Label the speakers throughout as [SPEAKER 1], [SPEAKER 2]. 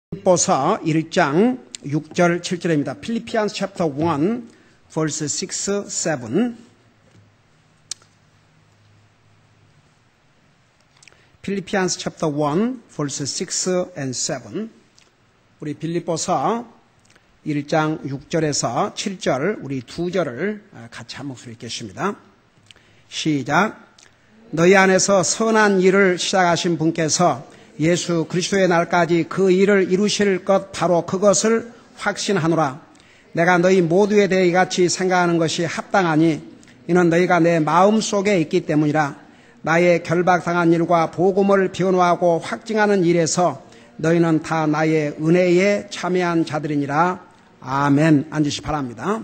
[SPEAKER 1] 빌립보서 1장 6절 7절입니다. Philippians chapter 1 verse 6, 7. Philippians chapter 1 verse 6 and 7. 우리 빌립보서 1장 6절에서 7절 우리 두 절을 같이 한 목소리 읽겠습니다. 시작. 너희 안에서 선한 일을 시작하신 분께서 예수 그리스도의 날까지 그 일을 이루실 것 바로 그것을 확신하노라. 내가 너희 모두에 대해 이같이 생각하는 것이 합당하니 이는 너희가 내 마음속에 있기 때문이라. 나의 결박당한 일과 복음을 변호하고 확증하는 일에서 너희는 다 나의 은혜에 참여한 자들이니라. 아멘. 앉으시 바랍니다.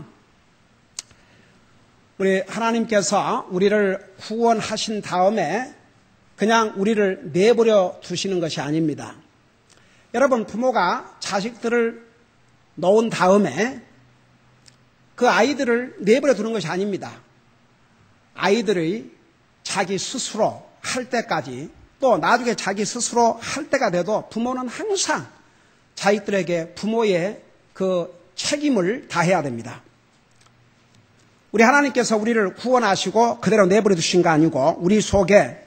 [SPEAKER 1] 우리 하나님께서 우리를 구원하신 다음에 그냥 우리를 내버려 두시는 것이 아닙니다. 여러분, 부모가 자식들을 놓은 다음에 그 아이들을 내버려 두는 것이 아닙니다. 아이들이 자기 스스로 할 때까지, 또 나중에 자기 스스로 할 때가 돼도 부모는 항상 자식들에게 부모의 그 책임을 다해야 됩니다. 우리 하나님께서 우리를 구원하시고 그대로 내버려 두신 거 아니고 우리 속에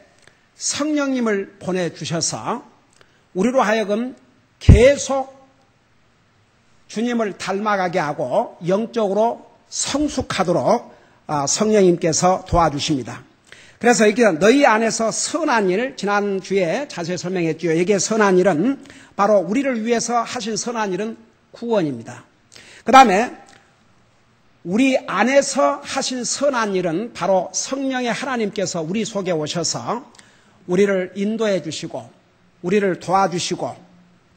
[SPEAKER 1] 성령님을 보내주셔서 우리로 하여금 계속 주님을 닮아가게 하고 영적으로 성숙하도록 성령님께서 도와주십니다. 그래서 이게 너희 안에서 선한 일, 지난주에 자세히 설명했죠. 여기에 선한 일은 바로 우리를 위해서 하신 선한 일은 구원입니다. 그 다음에 우리 안에서 하신 선한 일은 바로 성령의 하나님께서 우리 속에 오셔서 우리를 인도해 주시고 우리를 도와주시고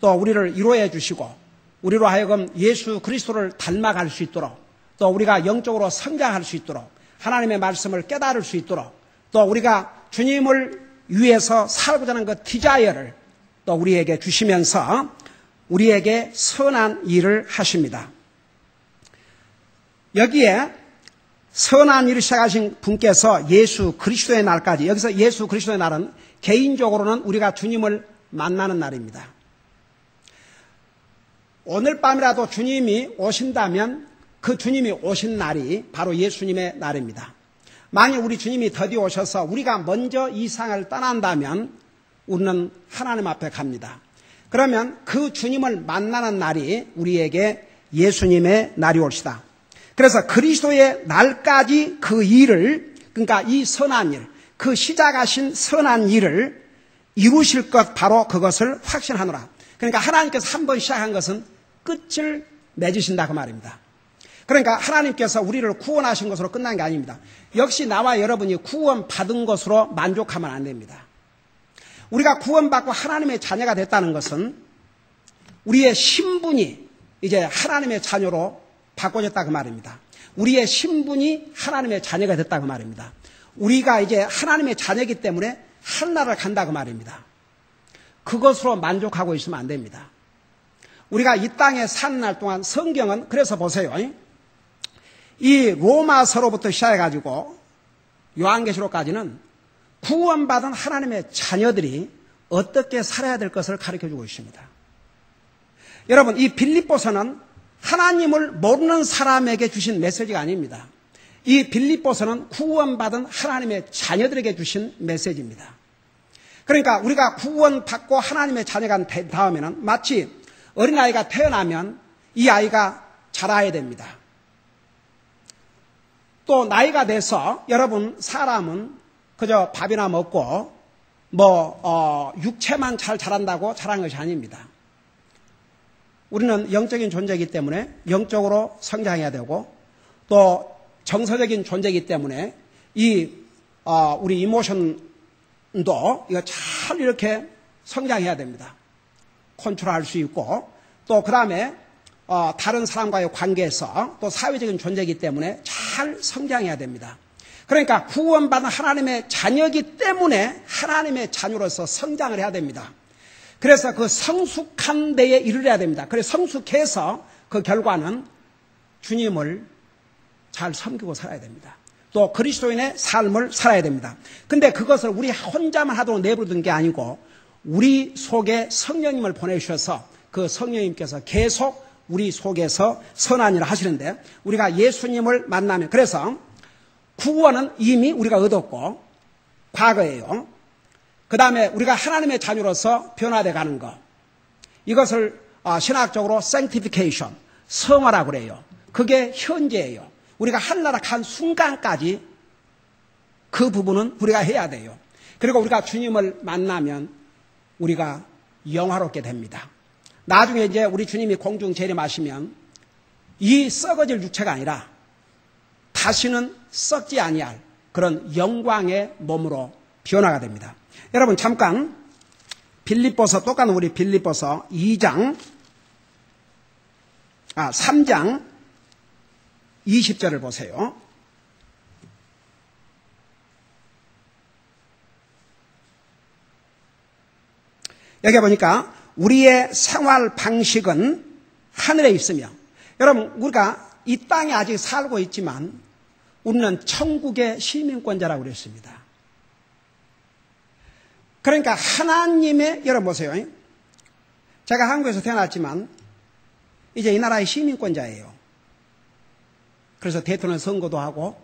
[SPEAKER 1] 또 우리를 위로해 주시고 우리로 하여금 예수 그리스도를 닮아갈 수 있도록 또 우리가 영적으로 성장할 수 있도록 하나님의 말씀을 깨달을 수 있도록 또 우리가 주님을 위해서 살고자 하는 그 디자이어를 또 우리에게 주시면서 우리에게 선한 일을 하십니다. 여기에 선한 일을 시작하신 분께서 예수 그리스도의 날까지, 여기서 예수 그리스도의 날은 개인적으로는 우리가 주님을 만나는 날입니다. 오늘 밤이라도 주님이 오신다면 그 주님이 오신 날이 바로 예수님의 날입니다. 만약 우리 주님이 더디 오셔서 우리가 먼저 이 세상을 떠난다면 우리는 하나님 앞에 갑니다. 그러면 그 주님을 만나는 날이 우리에게 예수님의 날이 올시다. 그래서 그리스도의 날까지 그 일을, 그러니까 이 선한 일, 그 시작하신 선한 일을 이루실 것 바로 그것을 확신하노라. 그러니까 하나님께서 한 번 시작한 것은 끝을 맺으신다 그 말입니다. 그러니까 하나님께서 우리를 구원하신 것으로 끝난 게 아닙니다. 역시 나와 여러분이 구원받은 것으로 만족하면 안 됩니다. 우리가 구원받고 하나님의 자녀가 됐다는 것은 우리의 신분이 이제 하나님의 자녀로 바꿔졌다 그 말입니다. 우리의 신분이 하나님의 자녀가 됐다 그 말입니다. 우리가 이제 하나님의 자녀이기 때문에 하늘나라를 간다 그 말입니다. 그것으로 만족하고 있으면 안 됩니다. 우리가 이 땅에 사는 날 동안 성경은 그래서 보세요. 이 로마서로부터 시작해가지고 요한계시록까지는 구원받은 하나님의 자녀들이 어떻게 살아야 될 것을 가르쳐주고 있습니다. 여러분, 이 빌립보서는 하나님을 모르는 사람에게 주신 메시지가 아닙니다. 이 빌립보서는 구원받은 하나님의 자녀들에게 주신 메시지입니다. 그러니까 우리가 구원받고 하나님의 자녀가 된 다음에는 마치 어린아이가 태어나면 이 아이가 자라야 됩니다. 또 나이가 돼서 여러분 사람은 그저 밥이나 먹고 육체만 잘 자란다고 자란 것이 아닙니다. 우리는 영적인 존재이기 때문에 영적으로 성장해야 되고 또 정서적인 존재이기 때문에 우리 이모션도 이거 잘 이렇게 성장해야 됩니다. 컨트롤할 수 있고 또 그 다음에 다른 사람과의 관계에서 또 사회적인 존재이기 때문에 잘 성장해야 됩니다. 그러니까 구원받은 하나님의 자녀이기 때문에 하나님의 자녀로서 성장을 해야 됩니다. 그래서 그 성숙한 데에 이르러야 됩니다. 그래서 성숙해서 그 결과는 주님을 잘 섬기고 살아야 됩니다. 또 그리스도인의 삶을 살아야 됩니다. 근데 그것을 우리 혼자만 하도록 내버려둔 게 아니고 우리 속에 성령님을 보내주셔서 그 성령님께서 계속 우리 속에서 선한 일을 하시는데 우리가 예수님을 만나면 그래서 구원은 이미 우리가 얻었고 과거예요. 그 다음에 우리가 하나님의 자녀로서 변화되어 가는 것 이것을 신학적으로 sanctification 성화라고 그래요. 그게 현재예요. 우리가 하늘나라 간 순간까지 그 부분은 우리가 해야 돼요. 그리고 우리가 주님을 만나면 우리가 영화롭게 됩니다. 나중에 이제 우리 주님이 공중 재림하시면 이 썩어질 육체가 아니라 다시는 썩지 아니할 그런 영광의 몸으로 변화가 됩니다. 여러분 잠깐 빌립보서 똑같은 우리 빌립보서 3장 20절을 보세요. 여기 보니까 우리의 생활 방식은 하늘에 있으며 여러분 우리가 이 땅에 아직 살고 있지만 우리는 천국의 시민권자라고 그랬습니다. 그러니까 하나님의 여러분 보세요. 제가 한국에서 태어났지만 이제 이 나라의 시민권자예요. 그래서 대통령 선거도 하고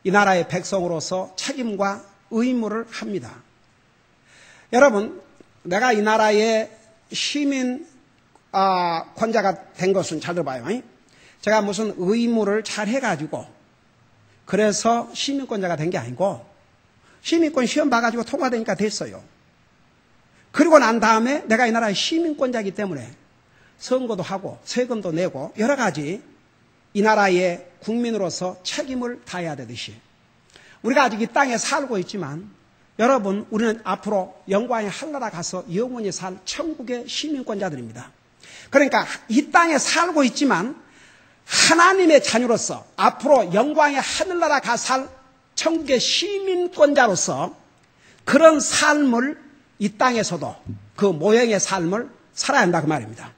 [SPEAKER 1] 이 나라의 백성으로서 책임과 의무를 합니다. 여러분 내가 이 나라의 시민권자가 된 것은 잘 들어봐요. 제가 무슨 의무를 잘 해가지고 그래서 시민권자가 된 게 아니고 시민권 시험 봐가지고 통과되니까 됐어요. 그리고 난 다음에 내가 이 나라의 시민권자이기 때문에 선거도 하고 세금도 내고 여러 가지 이 나라의 국민으로서 책임을 다해야 되듯이 우리가 아직 이 땅에 살고 있지만 여러분 우리는 앞으로 영광의 하늘나라 가서 영원히 살 천국의 시민권자들입니다. 그러니까 이 땅에 살고 있지만 하나님의 자녀로서 앞으로 영광의 하늘나라 가 살 천국의 시민권자로서 그런 삶을 이 땅에서도 그 모형의 삶을 살아야 한다 그 말입니다.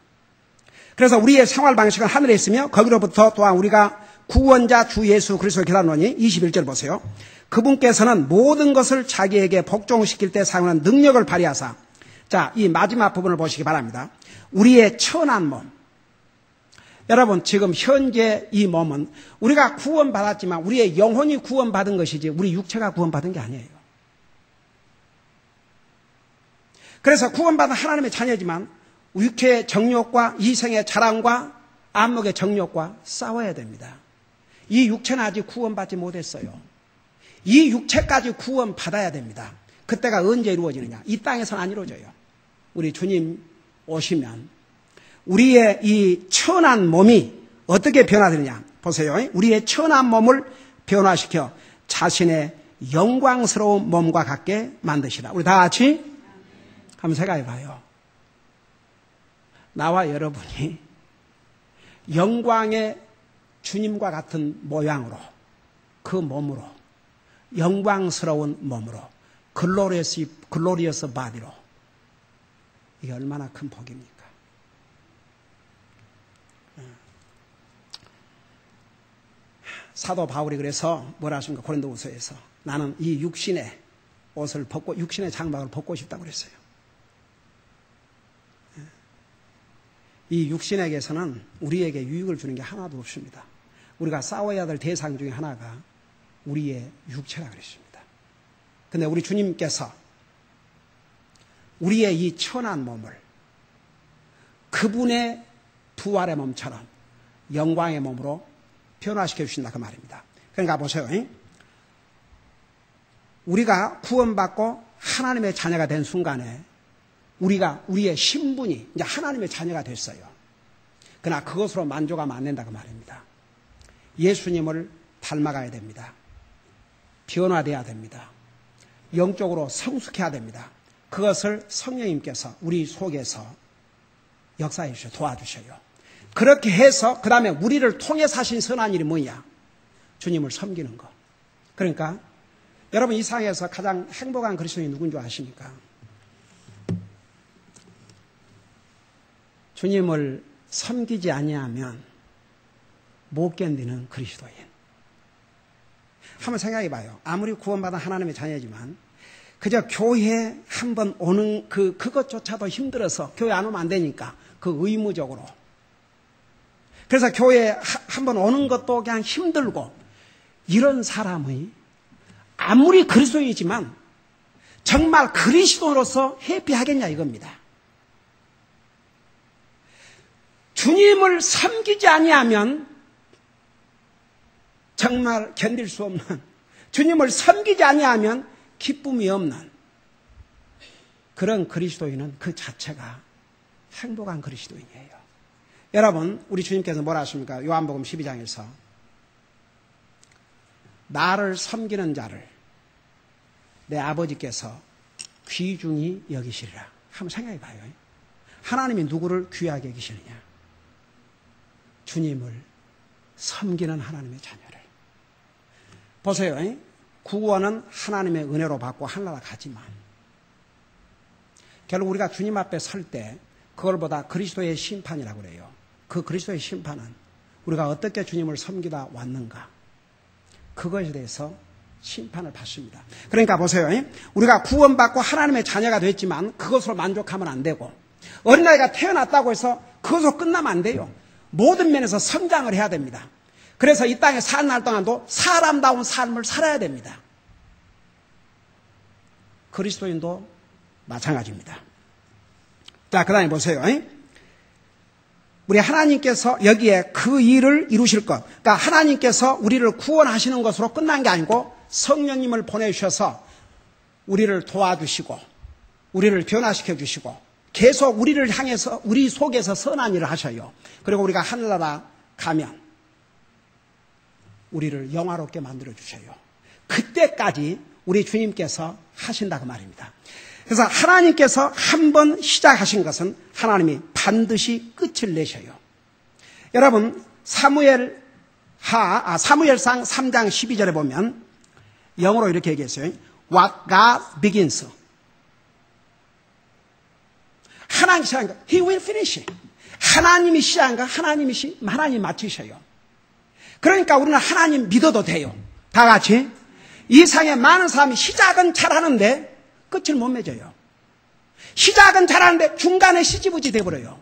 [SPEAKER 1] 그래서 우리의 생활 방식은 하늘에 있으며 거기로부터 또한 우리가 구원자 주 예수 그리스도를 기다리노니 21절 보세요. 그분께서는 모든 것을 자기에게 복종시킬 때 사용하는 능력을 발휘하사 자, 이 마지막 부분을 보시기 바랍니다. 우리의 천한 몸 여러분 지금 현재 이 몸은 우리가 구원받았지만 우리의 영혼이 구원받은 것이지 우리 육체가 구원받은 게 아니에요. 그래서 구원받은 하나님의 자녀지만 육체의 정욕과 이생의 자랑과 안목의 정욕과 싸워야 됩니다. 이 육체는 아직 구원받지 못했어요. 이 육체까지 구원받아야 됩니다. 그때가 언제 이루어지느냐? 이 땅에서는 안 이루어져요. 우리 주님 오시면 우리의 이 천한 몸이 어떻게 변화되느냐? 보세요. 우리의 천한 몸을 변화시켜 자신의 영광스러운 몸과 같게 만드시라. 우리 다 같이 한번 생각해 봐요. 나와 여러분이 영광의 주님과 같은 모양으로 그 몸으로 영광스러운 몸으로 글로리어스 바디로 이게 얼마나 큰 복입니까? 사도 바울이 그래서 뭐라 하십니까? 고린도후서에서 나는 이 육신의 옷을 벗고 육신의 장막을 벗고 싶다고 그랬어요. 이 육신에게서는 우리에게 유익을 주는 게 하나도 없습니다. 우리가 싸워야 될 대상 중에 하나가 우리의 육체라 그랬습니다. 근데 우리 주님께서 우리의 이 천한 몸을 그분의 부활의 몸처럼 영광의 몸으로 변화시켜 주신다 그 말입니다. 그러니까 보세요. 우리가 구원받고 하나님의 자녀가 된 순간에 우리의 신분이 이제 하나님의 자녀가 됐어요. 그러나 그것으로 만족하면 안 된다 그 말입니다. 예수님을 닮아가야 됩니다. 변화돼야 됩니다. 영적으로 성숙해야 됩니다. 그것을 성령님께서 우리 속에서 역사해 주셔 도와주셔요. 그렇게 해서 그 다음에 우리를 통해 사신 선한 일이 뭐냐? 주님을 섬기는 거. 그러니까 여러분 이 세상에서 가장 행복한 그리스도인이 누군 줄 아십니까? 주님을 섬기지 아니하면 못 견디는 그리스도인. 한번 생각해 봐요. 아무리 구원받은 하나님의 자녀지만 그저 교회 한번 오는 그것조차도 힘들어서 교회 안 오면 안 되니까 그 의무적으로. 그래서 교회에 한번 오는 것도 그냥 힘들고, 이런 사람의 아무리 그리스도이지만 정말 그리스도로서 회피하겠냐 이겁니다. 주님을 섬기지 아니하면 정말 견딜 수 없는, 주님을 섬기지 아니하면 기쁨이 없는 그런 그리스도인은 그 자체가 행복한 그리스도인이에요. 여러분, 우리 주님께서 뭐라 하십니까? 요한복음 12장에서 나를 섬기는 자를 내 아버지께서 귀중히 여기시리라. 한번 생각해 봐요. 하나님이 누구를 귀하게 여기시느냐? 주님을 섬기는 하나님의 자녀를. 보세요. 구원은 하나님의 은혜로 받고 하늘나라 가지만 결국 우리가 주님 앞에 설 때 그걸 보다 그리스도의 심판이라고 그래요. 그 그리스도의 심판은 우리가 어떻게 주님을 섬기다 왔는가, 그것에 대해서 심판을 받습니다. 그러니까 보세요. 우리가 구원받고 하나님의 자녀가 됐지만 그것으로 만족하면 안 되고, 어린아이가 태어났다고 해서 그것으로 끝나면 안 돼요. 모든 면에서 성장을 해야 됩니다. 그래서 이 땅에 사는 날 동안도 사람다운 삶을 살아야 됩니다. 그리스도인도 마찬가지입니다. 자, 그 다음에 보세요. 우리 하나님께서 여기에 그 일을 이루실 것, 그러니까 하나님께서 우리를 구원하시는 것으로 끝난 게 아니고 성령님을 보내주셔서 우리를 도와주시고 우리를 변화시켜 주시고 계속 우리를 향해서 우리 속에서 선한 일을 하셔요. 그리고 우리가 하늘나라 가면 우리를 영화롭게 만들어 주셔요. 그때까지 우리 주님께서 하신다고 말입니다. 그래서 하나님께서 한번 시작하신 것은 하나님이 반드시 끝을 내셔요. 여러분, 사무엘상 3장 12절에 보면 영어로 이렇게 얘기했어요. What God begins. 하나님이 시작한 거, He will finish. 하나님이 시작한 거 하나님이 마치셔요. 그러니까 우리는 하나님 믿어도 돼요. 다 같이. 이 상에 많은 사람이 시작은 잘하는데 끝을 못 맺어요. 시작은 잘하는데 중간에 시지부지 돼버려요.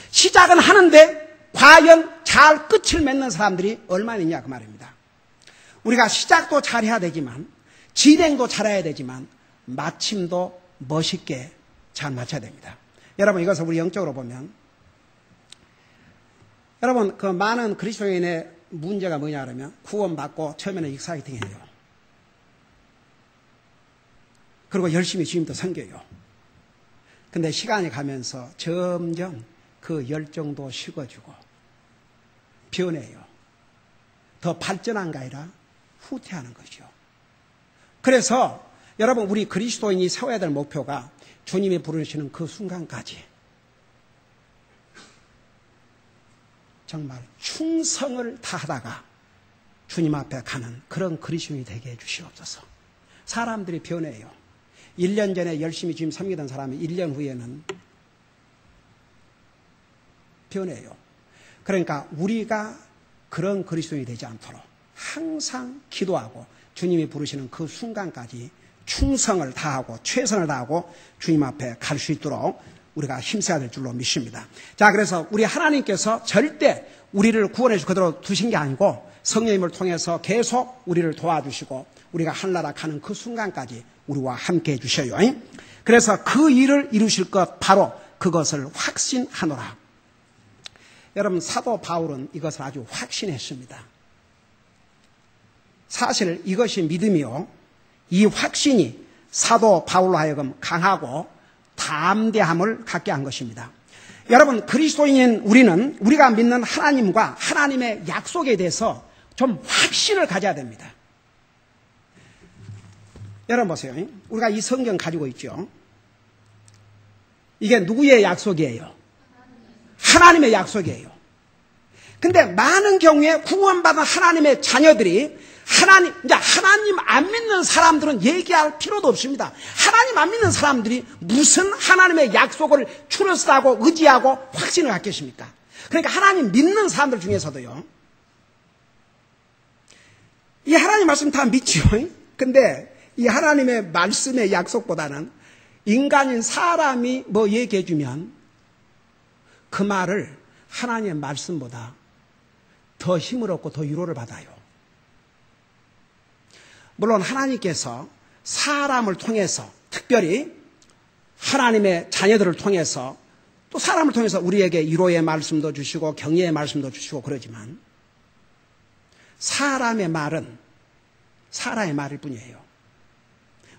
[SPEAKER 1] 시작은 하는데 과연 잘 끝을 맺는 사람들이 얼마나 있냐 그 말입니다. 우리가 시작도 잘해야 되지만 진행도 잘해야 되지만 마침도 멋있게 잘 마쳐야 됩니다. 여러분, 이것을 우리 영적으로 보면, 여러분, 그 많은 그리스도인의 문제가 뭐냐 그러면 구원받고 처음에는 익사이팅해요. 그리고 열심히 주님도 섬겨요. 근데 시간이 가면서 점점 그 열정도 식어지고 변해요. 더 발전한 게 아니라 후퇴하는 거죠. 그래서 여러분, 우리 그리스도인이 세워야 될 목표가 주님이 부르시는 그 순간까지 정말 충성을 다하다가 주님 앞에 가는 그런 그리스도인이 되게 해주시옵소서. 사람들이 변해요. 1년 전에 열심히 주님 섬기던 사람이 1년 후에는 변해요. 그러니까 우리가 그런 그리스도인이 되지 않도록 항상 기도하고 주님이 부르시는 그 순간까지 충성을 다하고 최선을 다하고 주님 앞에 갈 수 있도록 우리가 힘써야 될 줄로 믿습니다. 자, 그래서 우리 하나님께서 절대 우리를 구원해 주시고 그대로 두신 게 아니고 성령님을 통해서 계속 우리를 도와주시고 우리가 하늘나라 가는 그 순간까지 우리와 함께 해주셔요. 그래서 그 일을 이루실 것, 바로 그것을 확신하노라. 여러분, 사도 바울은 이것을 아주 확신했습니다. 사실 이것이 믿음이요, 이 확신이 사도 바울로 하여금 강하고 담대함을 갖게 한 것입니다. 여러분, 그리스도인인 우리는 우리가 믿는 하나님과 하나님의 약속에 대해서 좀 확신을 가져야 됩니다. 여러분 보세요. 우리가 이 성경 가지고 있죠. 이게 누구의 약속이에요? 하나님의 약속이에요. 근데 많은 경우에 구원받은 하나님의 자녀들이 하나님 안 믿는 사람들은 얘기할 필요도 없습니다. 하나님 안 믿는 사람들이 무슨 하나님의 약속을 추러스하고 의지하고 확신을 갖겠습니까? 그러니까 하나님 믿는 사람들 중에서도요, 이 하나님 말씀 다 믿죠. 근데 이 하나님의 말씀의 약속보다는 인간인 사람이 뭐 얘기해주면 그 말을 하나님의 말씀보다 더 힘을 얻고 더 위로를 받아요. 물론 하나님께서 사람을 통해서, 특별히 하나님의 자녀들을 통해서, 또 사람을 통해서 우리에게 위로의 말씀도 주시고 격려의 말씀도 주시고 그러지만, 사람의 말은 사람의 말일 뿐이에요.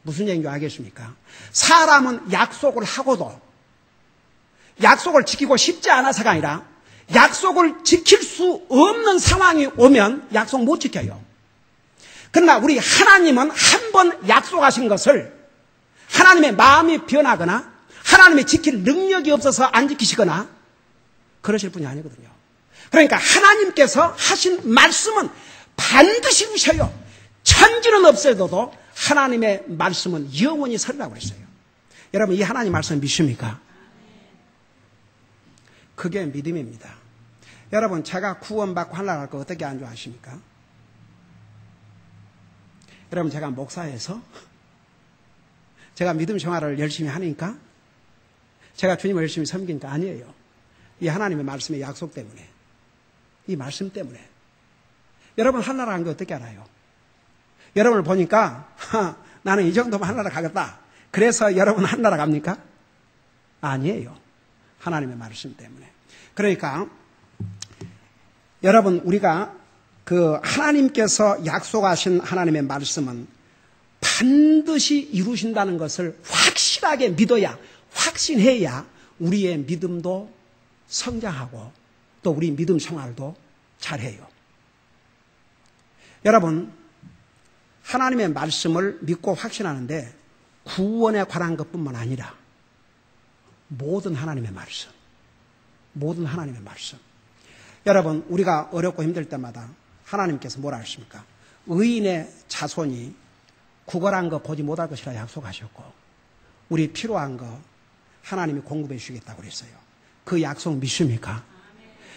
[SPEAKER 1] 무슨 얘기인지 알겠습니까? 사람은 약속을 하고도 약속을 지키고 싶지 않아서가 아니라 약속을 지킬 수 없는 상황이 오면 약속 못 지켜요. 그러나 우리 하나님은 한 번 약속하신 것을 하나님의 마음이 변하거나 하나님의 지킬 능력이 없어서 안 지키시거나 그러실 분이 아니거든요. 그러니까 하나님께서 하신 말씀은 반드시 이루셔요. 천지는 없어도 하나님의 말씀은 영원히 서리라고 그랬어요. 여러분, 이 하나님 말씀 믿습니까? 그게 믿음입니다. 여러분, 제가 구원받고 하늘나라 갈 거 어떻게 안 좋아하십니까? 여러분, 제가 목사해서 제가 믿음 생활을 열심히 하니까 제가 주님을 열심히 섬기니까 아니에요. 이 하나님의 말씀의 약속 때문에, 이 말씀 때문에. 여러분, 하늘나라 간 거 어떻게 알아요? 여러분을 보니까 나는 이 정도면 하늘나라 가겠다. 그래서 여러분 하늘나라 갑니까? 아니에요. 하나님의 말씀 때문에. 그러니까 여러분, 우리가 그 하나님께서 약속하신 하나님의 말씀은 반드시 이루신다는 것을 확실하게 믿어야, 확신해야 우리의 믿음도 성장하고 또 우리 믿음 생활도 잘해요. 여러분, 하나님의 말씀을 믿고 확신하는데 구원에 관한 것뿐만 아니라 모든 하나님의 말씀, 모든 하나님의 말씀. 여러분, 우리가 어렵고 힘들 때마다 하나님께서 뭐라 하십니까? 의인의 자손이 구걸한 거 보지 못할 것이라 약속하셨고 우리 필요한 거 하나님이 공급해 주시겠다고 그랬어요. 그 약속 믿습니까?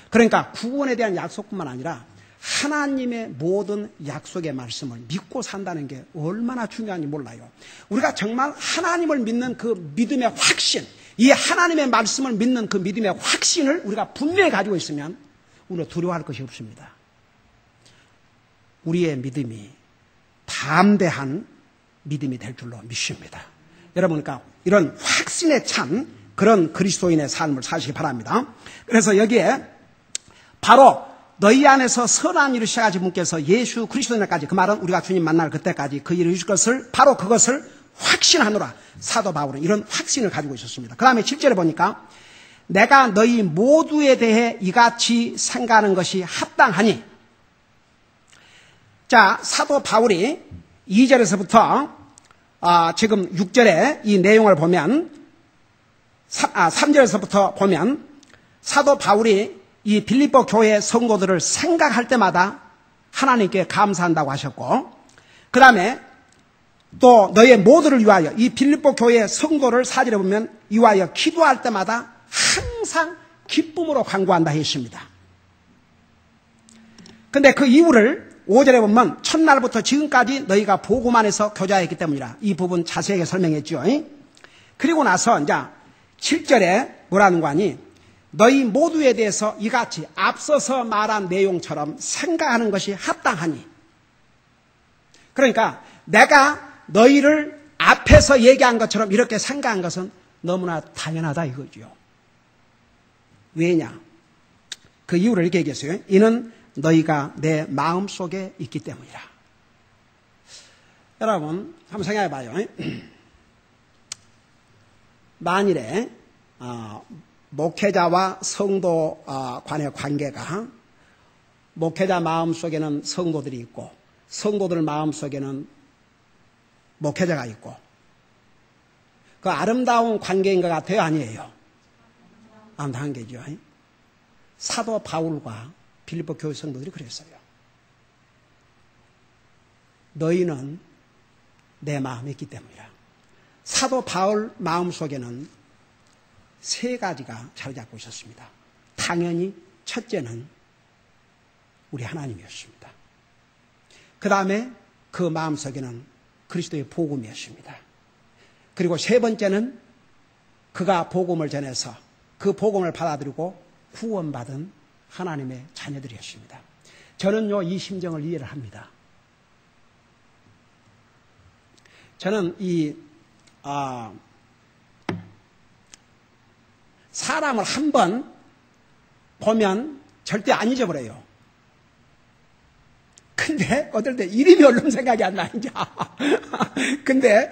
[SPEAKER 1] 그러니까 구원에 대한 약속뿐만 아니라 하나님의 모든 약속의 말씀을 믿고 산다는 게 얼마나 중요한지 몰라요. 우리가 정말 하나님을 믿는 그 믿음의 확신, 이 하나님의 말씀을 믿는 그 믿음의 확신을 우리가 분명히 가지고 있으면 우리는 두려워할 것이 없습니다. 우리의 믿음이 담대한 믿음이 될 줄로 믿습니다. 여러분, 그러니까 이런 확신에 찬 그런 그리스도인의 삶을 사시기 바랍니다. 그래서 여기에 바로 너희 안에서 선한 일을 시작하신 분께서 예수 그리스도인까지, 그 말은 우리가 주님 만날 그때까지 그 일을 해주실 것을, 바로 그것을 확신하노라. 사도 바울은 이런 확신을 가지고 있었습니다. 그 다음에 7절에 보니까 내가 너희 모두에 대해 이같이 생각하는 것이 합당하니. 자, 사도 바울이 2절에서부터 지금 6절에 이 내용을 보면 3절에서부터 보면 사도 바울이 이 빌립보 교회 성도들을 생각할 때마다 하나님께 감사한다고 하셨고, 그 다음에 또 너의 모두를 위하여, 이 빌립보 교회 성도를 4절에 보면 위하여 기도할 때마다 항상 기쁨으로 간구한다 했습니다. 근데 그 이유를 5절에 보면 첫날부터 지금까지 너희가 복음 안에서 교제했기 때문이라. 이 부분 자세하게 설명했죠. 그리고 나서 이제 7절에 뭐라는 거 아니? 너희 모두에 대해서 이같이 앞서서 말한 내용처럼 생각하는 것이 합당하니. 그러니까 내가 너희를 앞에서 얘기한 것처럼 이렇게 생각한 것은 너무나 당연하다 이거죠. 왜냐? 그 이유를 이렇게 얘기했어요. 이는 너희가 내 마음속에 있기 때문이라. 여러분, 한번 생각해 봐요. 만일에 목회자와 성도 간의 관계가, 목회자 마음속에는 성도들이 있고 성도들 마음속에는 목회자가 있고, 그 아름다운 관계인 것 같아요? 아니에요? 아름다운 관계죠. 사도 바울과 빌립보 교회 성도들이 그랬어요. 너희는 내 마음에 있기 때문이라. 사도 바울 마음속에는 세 가지가 자리 잡고 있었습니다. 당연히 첫째는 우리 하나님이었습니다. 그 다음에 그 마음속에는 그리스도의 복음이었습니다. 그리고 세 번째는 그가 복음을 전해서 그 복음을 받아들이고 구원받은 하나님의 자녀들이었습니다. 저는요, 이 심정을 이해를 합니다. 저는 사람을 한 번 보면 절대 안 잊어버려요. 근데 어떨 때 이름이 얼른 생각이 안 나, 이제. 근데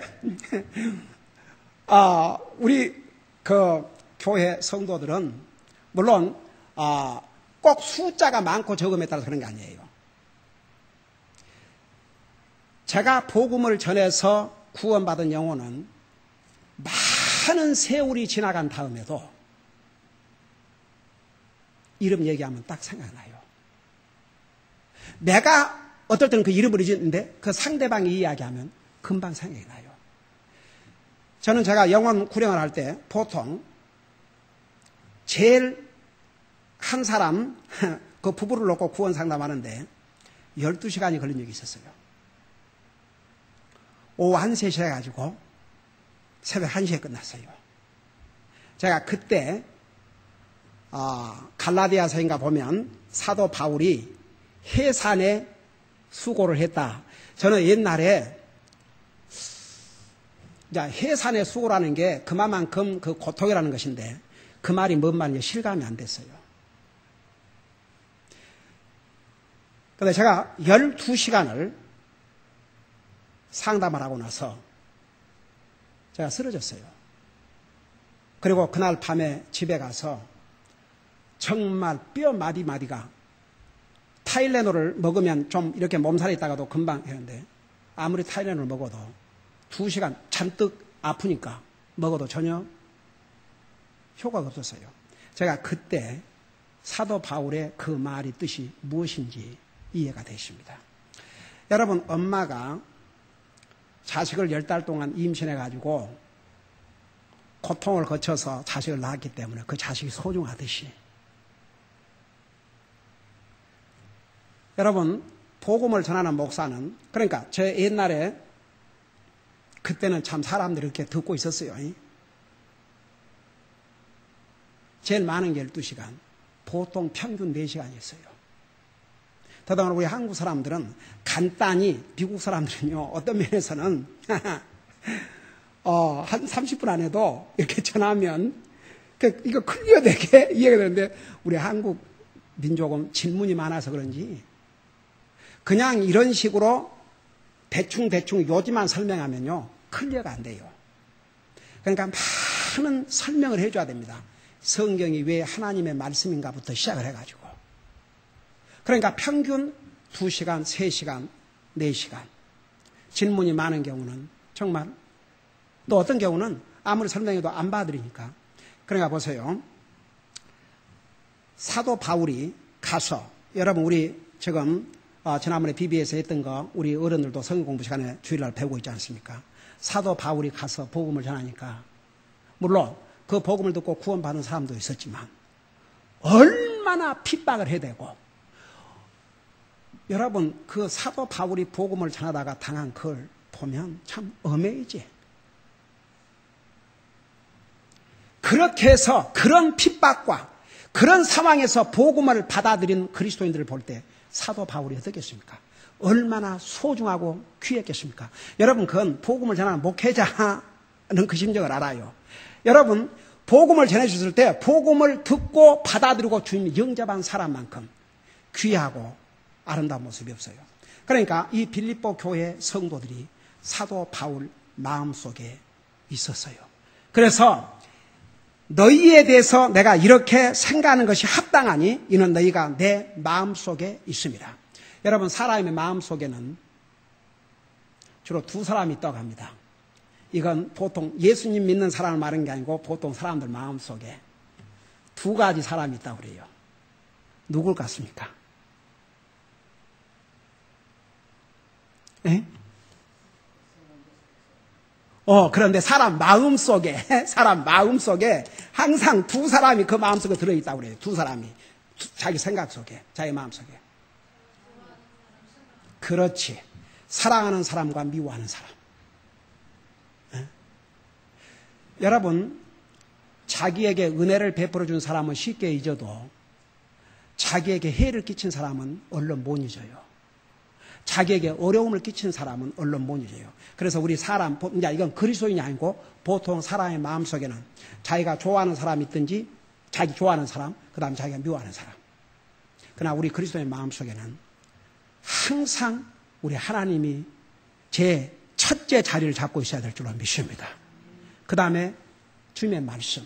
[SPEAKER 1] 우리 그 교회 성도들은 물론 꼭 숫자가 많고 적음에 따라서 그런 게 아니에요. 제가 복음을 전해서 구원받은 영혼은 많은 세월이 지나간 다음에도 이름 얘기하면 딱 생각나요. 내가 어떨 때는 그 이름을 잊었는데 그 상대방이 이야기하면 금방 생각이 나요. 저는 제가 영혼 구령을 할 때 보통 제일 한 사람, 그 부부를 놓고 구원 상담하는데 12시간이 걸린 적이 있었어요. 오후 1시에 해가지고 새벽 1시에 끝났어요. 제가 그때 갈라디아서인가 보면 사도 바울이 해산에 수고를 했다. 저는 옛날에 해산의 수고라는 게 그만큼 그 고통이라는 것인데 그 말이 뭔 말인지 실감이 안 됐어요. 그런데 제가 12시간을 상담을 하고 나서 제가 쓰러졌어요. 그리고 그날 밤에 집에 가서 정말 뼈 마디마디가 타일레놀을 먹으면 좀 이렇게 몸살이 있다가도 금방 했는데 아무리 타일레놀을 먹어도 2시간 잔뜩 아프니까 먹어도 전혀 효과가 없었어요. 제가 그때 사도 바울의 그 말이 뜻이 무엇인지 이해가 되십니다. 여러분, 엄마가 자식을 10달 동안 임신해가지고 고통을 거쳐서 자식을 낳았기 때문에 그 자식이 소중하듯이 여러분, 복음을 전하는 목사는, 그러니까 제 옛날에 그때는 참 사람들이 이렇게 듣고 있었어요. 제일 많은 게 12시간, 보통 평균 4시간이었어요. 더더군다나 우리 한국 사람들은 간단히, 미국 사람들은요, 어떤 면에서는 한 30분 안에도 이렇게 전하면 이거 클리어되게 이해가 되는데 우리 한국 민족은 질문이 많아서 그런지 그냥 이런 식으로 대충 요지만 설명하면요, 클리어가 안 돼요. 그러니까 많은 설명을 해줘야 됩니다. 성경이 왜 하나님의 말씀인가부터 시작을 해가지고. 그러니까 평균 2시간, 3시간, 4시간. 질문이 많은 경우는 정말, 또 어떤 경우는 아무리 설명해도 안 받아들이니까. 그러니까 보세요. 사도 바울이 가서, 여러분 우리 지금 지난번에 BB에서 했던 거 우리 어른들도 성경 공부 시간에 주일날 배우고 있지 않습니까? 사도 바울이 가서 복음을 전하니까 물론 그 복음을 듣고 구원받은 사람도 있었지만 얼마나 핍박을 해대고, 여러분 그 사도 바울이 복음을 전하다가 당한 걸 보면 참 어메이지. 그렇게 해서 그런 핍박과 그런 상황에서 복음을 받아들인 그리스도인들을 볼 때 사도 바울이 어떻겠습니까? 얼마나 소중하고 귀했겠습니까? 여러분, 그건 복음을 전하는 목회자는 그 심정을 알아요. 여러분, 복음을 전해주실 때 복음을 듣고 받아들이고 주님이 영접한 사람만큼 귀하고 아름다운 모습이 없어요. 그러니까 이 빌립보 교회 성도들이 사도 바울 마음속에 있었어요. 그래서 너희에 대해서 내가 이렇게 생각하는 것이 합당하니 이는 너희가 내 마음속에 있습니다. 여러분, 사람의 마음속에는 주로 두 사람이 있다고 합니다. 이건 보통 예수님 믿는 사람을 말하는 게 아니고 보통 사람들 마음속에 두 가지 사람이 있다고 그래요. 누굴 같습니까? 에? 그런데 사람 마음속에 항상 두 사람이 그 마음속에 들어있다고 그래요. 두 사람이. 자기 생각 속에, 자기 마음속에. 그렇지. 사랑하는 사람과 미워하는 사람. 에? 여러분, 자기에게 은혜를 베풀어 준 사람은 쉽게 잊어도 자기에게 해를 끼친 사람은 얼른 못 잊어요. 자기에게 어려움을 끼친 사람은 얼른 못 잊어요. 그래서 우리 사람, 이제 이건 그리스도인이 아니고 보통 사람의 마음속에는 자기가 좋아하는 사람이 있든지 자기 좋아하는 사람, 그 다음에 자기가 미워하는 사람. 그러나 우리 그리스도인 마음속에는 항상 우리 하나님이 제 첫째 자리를 잡고 있어야 될 줄로 믿습니다. 그 다음에 주님의 말씀.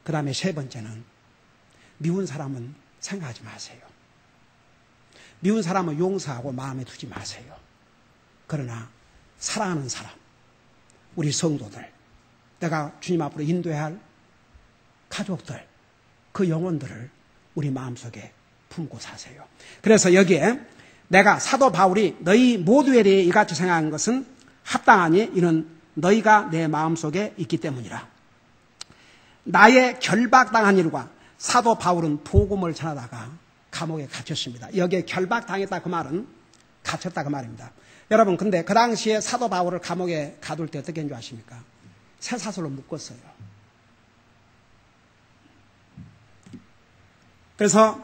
[SPEAKER 1] 그 다음에 세 번째는 미운 사람은 생각하지 마세요. 미운 사람은 용서하고 마음에 두지 마세요. 그러나 사랑하는 사람, 우리 성도들, 내가 주님 앞으로 인도해야 할 가족들, 그 영혼들을 우리 마음속에 품고 사세요. 그래서 여기에 내가 사도 바울이 너희 모두에 대해 이같이 생각하는 것은 합당하니 이는 너희가 내 마음속에 있기 때문이라. 나의 결박당한 일과 사도 바울은 복음을 전하다가 감옥에 갇혔습니다. 여기에 결박당했다 그 말은 갇혔다 그 말입니다. 여러분 근데 그 당시에 사도 바울을 감옥에 가둘 때 어떻게 했는 줄 아십니까? 쇠사슬로 묶었어요. 그래서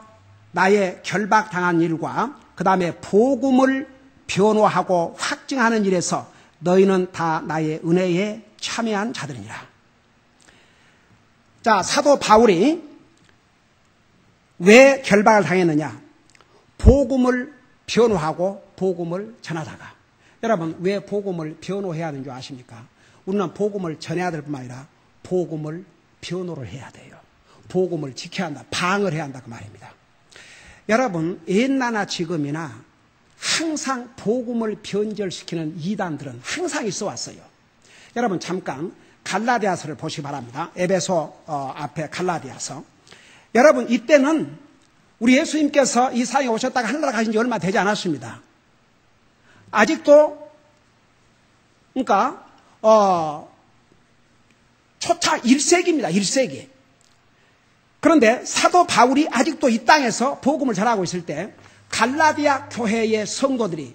[SPEAKER 1] 나의 결박당한 일과 그 다음에 복음을 변호하고 확증하는 일에서 너희는 다 나의 은혜에 참여한 자들이니라. 자, 사도 바울이 왜 결박을 당했느냐? 복음을 변호하고 복음을 전하다가. 여러분 왜 복음을 변호해야 하는 줄 아십니까? 우리는 복음을 전해야 될 뿐만 아니라 복음을 변호를 해야 돼요. 복음을 지켜야 한다. 방을 해야 한다 그 말입니다. 여러분 옛날나 지금이나 항상 복음을 변절시키는 이단들은 항상 있어 왔어요. 여러분 잠깐 갈라디아서를 보시기 바랍니다. 에베소 앞에 갈라디아서. 여러분 이때는 우리 예수님께서 이 세상에 오셨다가 하늘나라 가신 지 얼마 되지 않았습니다. 아직도 그러니까 초차 1세기입니다. 1세기. 그런데 사도 바울이 아직도 이 땅에서 복음을 전하고 있을 때 갈라디아 교회의 성도들이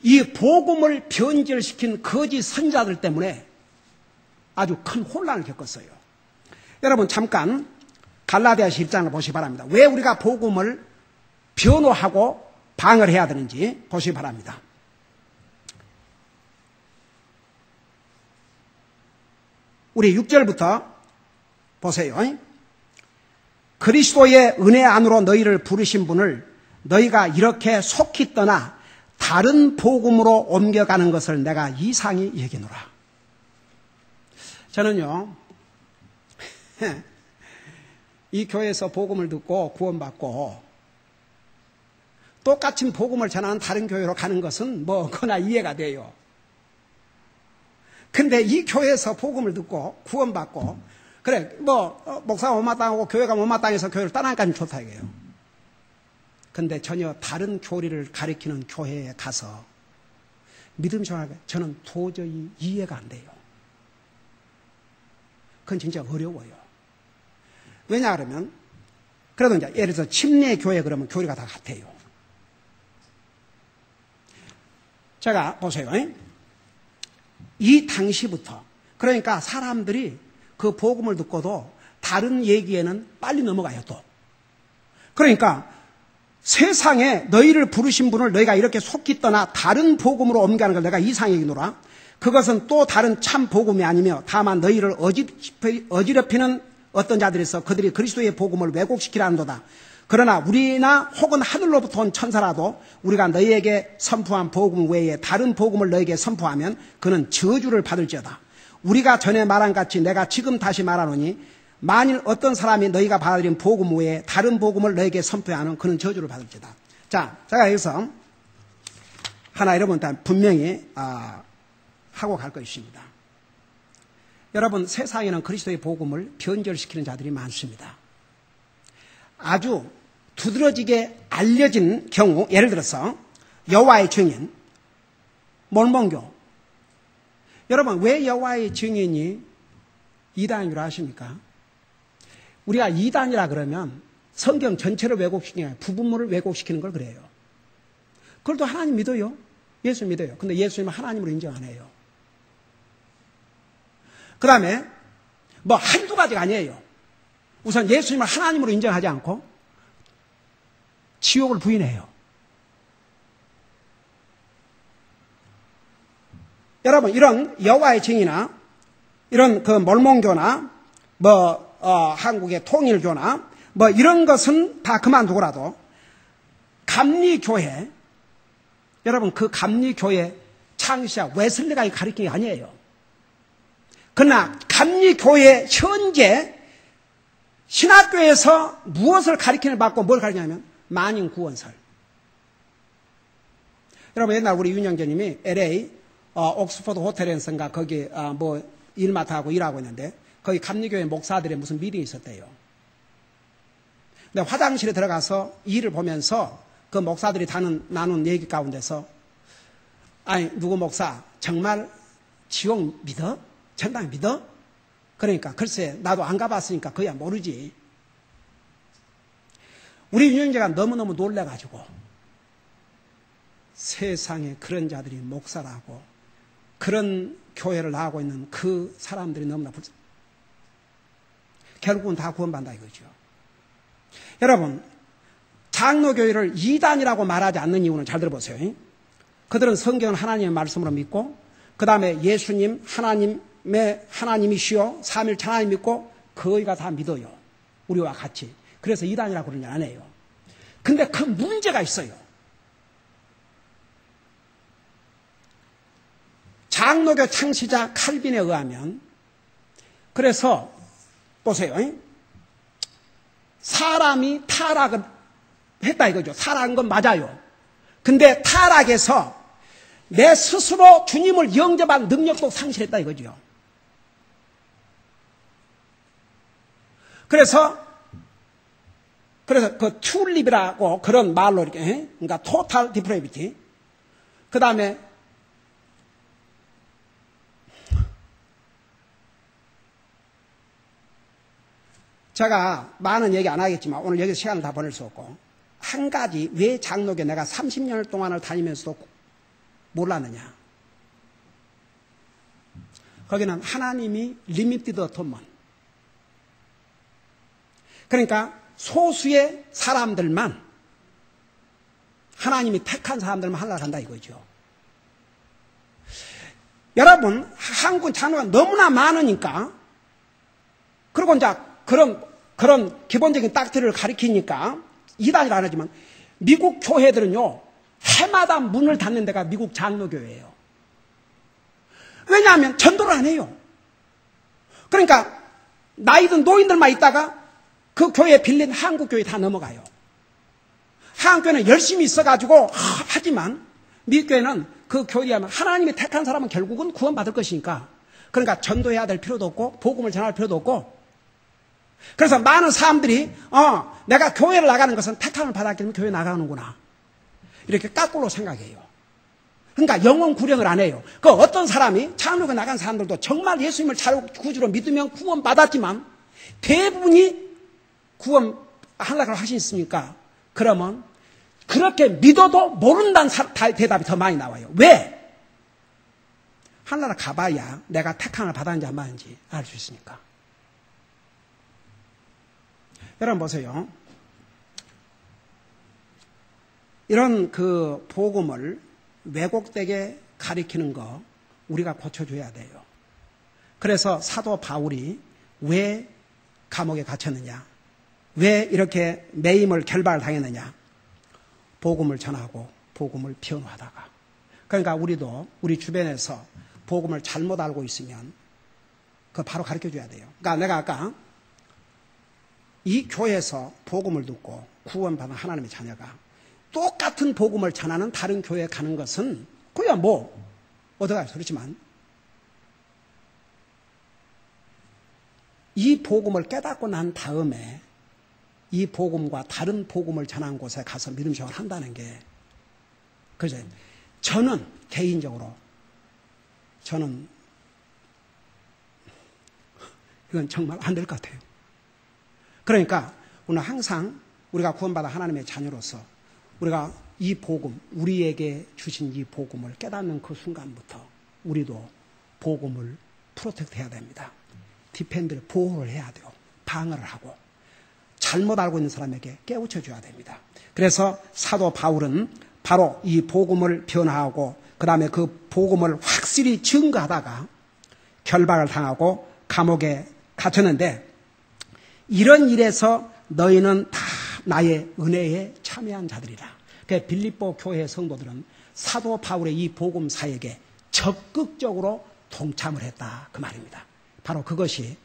[SPEAKER 1] 이 복음을 변절시킨 거짓 선자들 때문에 아주 큰 혼란을 겪었어요. 여러분 잠깐 갈라디아서 1장을 보시기 바랍니다. 왜 우리가 복음을 변호하고 방을 해야 되는지 보시기 바랍니다. 우리 6절부터 보세요. 그리스도의 은혜 안으로 너희를 부르신 분을 너희가 이렇게 속히 떠나 다른 복음으로 옮겨가는 것을 내가 이상히 여기노라. 저는요 이 교회에서 복음을 듣고 구원받고 똑같은 복음을 전하는 다른 교회로 가는 것은 뭐 그나 이해가 돼요. 근데 이 교회에서 복음을 듣고 구원받고 그래 뭐 목사가 못마땅하고 교회가 못마땅해서 교회를 떠나니까 좋다 이게요. 근데 전혀 다른 교리를 가리키는 교회에 가서 믿음 생활하게 저는 도저히 이해가 안 돼요. 그건 진짜 어려워요. 왜냐 그러면 그래도 이제 예를 들어서 침례 교회 그러면 교리가 다 같아요. 제가 보세요. 이 당시부터 그러니까 사람들이 그 복음을 듣고도 다른 얘기에는 빨리 넘어가요 또. 그러니까 세상에 너희를 부르신 분을 너희가 이렇게 속히 떠나 다른 복음으로 옮겨가는 걸 내가 이상히 여기노라. 그것은 또 다른 참 복음이 아니며 다만 너희를 어지럽히는 어떤 자들이 있어 그들이 그리스도의 복음을 왜곡시키라는도다. 그러나 우리나 혹은 하늘로부터 온 천사라도 우리가 너희에게 선포한 복음 외에 다른 복음을 너희에게 선포하면 그는 저주를 받을지어다. 우리가 전에 말한 같이 내가 지금 다시 말하노니 만일 어떤 사람이 너희가 받아들인 복음 외에 다른 복음을 너희에게 선포해야 하는 그는 저주를 받을지어다. 자, 제가 여기서 하나 여러분 분명히 하고 갈 거 있습니다. 여러분 세상에는 그리스도의 복음을 변절시키는 자들이 많습니다. 아주 두드러지게 알려진 경우 예를 들어서 여호와의 증인, 몰몬교. 여러분 왜 여호와의 증인이 이단인 줄 아십니까? 우리가 이단이라 그러면 성경 전체를 왜곡시키는 게 아니라 부분물을 왜곡시키는 걸 그래요. 그걸 또 하나님 믿어요. 예수 믿어요. 근데 예수님은 하나님으로 인정 안 해요. 그 다음에 뭐 한두 가지가 아니에요. 우선 예수님을 하나님으로 인정하지 않고 지옥을 부인해요. 여러분, 이런 여호와의 증인이나 이런 그 몰몬교나 한국의 통일교나 이런 것은 다 그만두고라도 감리교회, 여러분 그 감리교회 창시자 웨슬리가 가르친 게 아니에요. 그러나 감리교회 현재 신학교에서 무엇을 가르치는 받고 뭘 가르치냐면 만인 구원설. 여러분 옛날 우리 윤영재님이 LA 옥스퍼드 호텔에서인가 거기 일 맡아하고 일하고 있는데 거기 감리교회 목사들의 무슨 미팅이 있었대요. 근데 화장실에 들어가서 일을 보면서 그 목사들이 나눈 얘기 가운데서 아니 누구 목사 정말 지옥 믿어? 천당 믿어? 그러니까 글쎄 나도 안 가봤으니까 그야 모르지. 우리 윤영재가 너무너무 놀래가지고 세상에 그런 자들이 목사라고 그런 교회를 나가고 있는 그 사람들이 너무나 결국은 다 구원받는다 이거죠. 여러분 장로교회를 이단이라고 말하지 않는 이유는 잘 들어보세요. 그들은 성경은 하나님의 말씀으로 믿고 그 다음에 예수님 하나님이시여 삼일체 하나님 믿고 거의가 다 믿어요. 우리와 같이. 그래서 이단이라고 그러는 게 아니에요. 근데 그 문제가 있어요. 장로교 창시자 칼빈에 의하면 그래서 보세요. 사람이 타락을 했다 이거죠. 타락한 건 맞아요. 근데 타락해서 내 스스로 주님을 영접할 능력도 상실했다 이거죠. 그래서 그 튤립이라고 그런 말로 이렇게 그러니까 토탈 디프레비티 그 다음에 제가 많은 얘기 안 하겠지만 오늘 여기서 시간을 다 보낼 수 없고 한 가지 왜 장로교 내가 30년 동안을 다니면서도 몰랐느냐. 거기는 하나님이 리미티드 어톤먼 그러니까 소수의 사람들만 하나님이 택한 사람들만 하려고 한다 이거죠. 여러분 한국 장로가 너무나 많으니까 그리고 이제 그런 기본적인 딱지를 가리키니까 이단이라 안 하지만 미국 교회들은요 해마다 문을 닫는 데가 미국 장로교회예요. 왜냐하면 전도를 안 해요. 그러니까 나이든 노인들만 있다가 그 교회 빌린 한국교회 다 넘어가요. 한국교회는 열심히 있어가지고 하지만 미국교회는 그 교회에 하면 하나님이 택한 사람은 결국은 구원받을 것이니까 그러니까 전도해야 될 필요도 없고 복음을 전할 필요도 없고 그래서 많은 사람들이 내가 교회를 나가는 것은 택함을 받았기 때문에 교회 나가는구나 이렇게 까꿀로 생각해요. 그러니까 영혼 구령을 안 해요. 그 어떤 사람이 장로교 나간 사람들도 정말 예수님을 잘 구주로 믿으면 구원받았지만 대부분이 구원하려고 하시니까 그러면 그렇게 믿어도 모른다는 대답이 더 많이 나와요. 왜? 하늘나라 가봐야 내가 택함을 받았는지 안 받았는지 알 수 있으니까. 여러분 보세요. 이런 그 복음을 왜곡되게 가리키는 거 우리가 고쳐줘야 돼요. 그래서 사도 바울이 왜 감옥에 갇혔느냐, 왜 이렇게 매임을 결박을 당했느냐, 복음을 전하고 복음을 변호하다가. 그러니까 우리도 우리 주변에서 복음을 잘못 알고 있으면 그거 바로 가르쳐줘야 돼요. 그러니까 내가 아까 이 교회에서 복음을 듣고 구원받은 하나님의 자녀가 똑같은 복음을 전하는 다른 교회에 가는 것은 그야 어떡하죠. 그렇지만 이 복음을 깨닫고 난 다음에 이 복음과 다른 복음을 전한 곳에 가서 믿음 생활을 한다는 게 그죠. 저는 개인적으로 이건 정말 안 될 것 같아요. 그러니까 오늘 항상 우리가 구원받아 하나님의 자녀로서 우리가 이 복음, 우리에게 주신 이 복음을 깨닫는 그 순간부터 우리도 복음을 프로텍트 해야 됩니다. 디펜드를 보호를 해야 돼요. 방어를 하고 잘못 알고 있는 사람에게 깨우쳐 줘야 됩니다. 그래서 사도 바울은 바로 이 복음을 변화하고 그 다음에 그 복음을 확실히 증거하다가 결박을 당하고 감옥에 갇혔는데 이런 일에서 너희는 다 나의 은혜에 참여한 자들이라. 그러니까 빌립보 교회 성도들은 사도 바울의 이 복음 사역에 적극적으로 동참을 했다 그 말입니다. 바로 그것이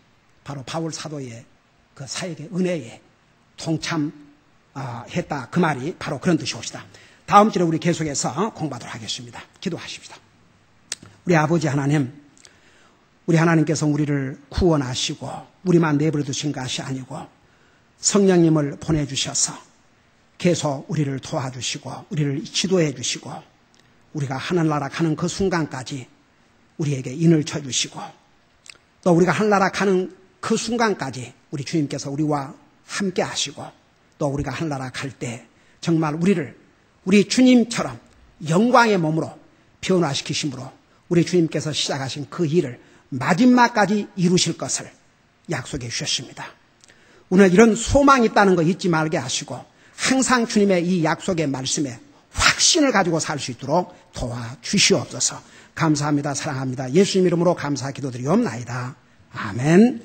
[SPEAKER 1] 바로 바울 사도의 그 사역의 은혜에 동참했다 그 말이 바로 그런 뜻이옵시다. 다음 주에 우리 계속해서 공부하도록 하겠습니다. 기도하십시다. 우리 아버지 하나님, 우리 하나님께서 우리를 구원하시고 우리만 내버려 두신 것이 아니고 성령님을 보내주셔서 계속 우리를 도와주시고 우리를 지도해 주시고 우리가 하늘나라 가는 그 순간까지 우리에게 인을 쳐주시고 또 우리가 하늘나라 가는 그 순간까지 우리 주님께서 우리와 함께 하시고 또 우리가 하늘나라 갈 때 정말 우리를 우리 주님처럼 영광의 몸으로 변화시키심으로 우리 주님께서 시작하신 그 일을 마지막까지 이루실 것을 약속해 주셨습니다. 오늘 이런 소망이 있다는 거 잊지 말게 하시고 항상 주님의 이 약속의 말씀에 확신을 가지고 살 수 있도록 도와주시옵소서. 감사합니다. 사랑합니다. 예수님 이름으로 감사 기도드리옵나이다. 아멘.